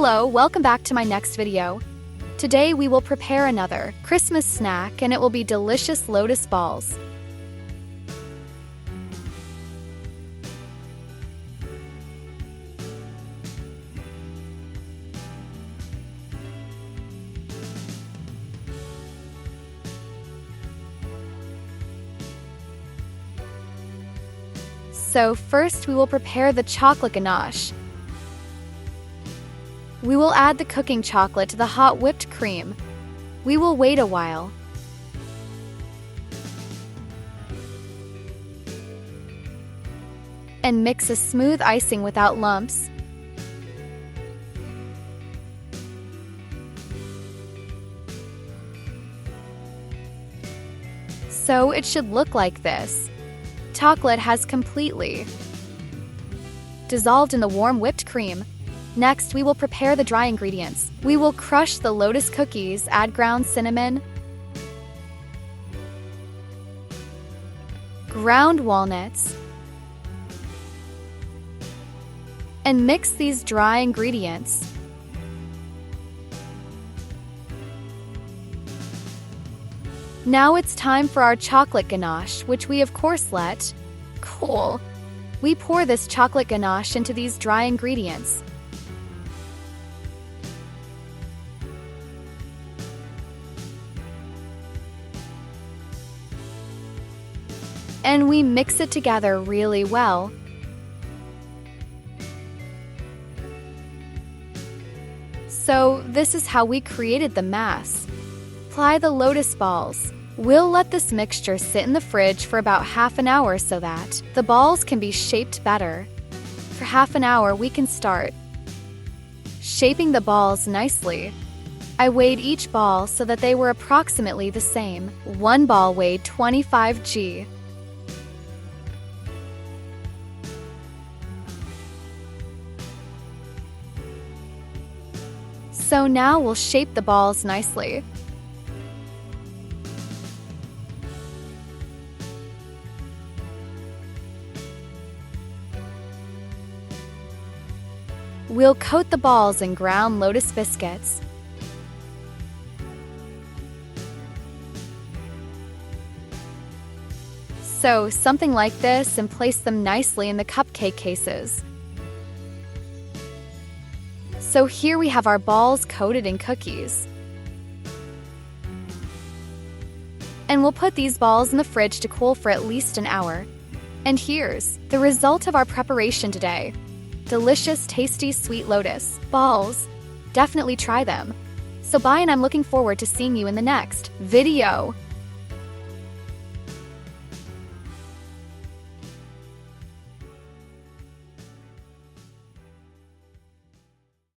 Hello, welcome back to my next video. Today we will prepare another Christmas snack and it will be delicious Lotus Balls. So first we will prepare the chocolate ganache. We will add the cooking chocolate to the hot whipped cream. We will wait a while. And mix a smooth icing without lumps. So it should look like this. Chocolate has completely dissolved in the warm whipped cream. Next, we will prepare the dry ingredients. We will crush the Lotus cookies, add ground cinnamon, ground walnuts, and mix these dry ingredients. Now it's time for our chocolate ganache, which we of course let cool. We pour this chocolate ganache into these dry ingredients. And we mix it together really well. So this is how we created the mass. Apply the Lotus balls. We'll let this mixture sit in the fridge for about half an hour so that the balls can be shaped better. For half an hour, we can start shaping the balls nicely. I weighed each ball so that they were approximately the same. One ball weighed 25 g. So now we'll shape the balls nicely. We'll coat the balls in ground Lotus biscuits. So something like this, and place them nicely in the cupcake cases. So here we have our balls coated in cookies. And we'll put these balls in the fridge to cool for at least an hour. And here's the result of our preparation today. Delicious, tasty, sweet Lotus balls. Definitely try them. So bye, and I'm looking forward to seeing you in the next video.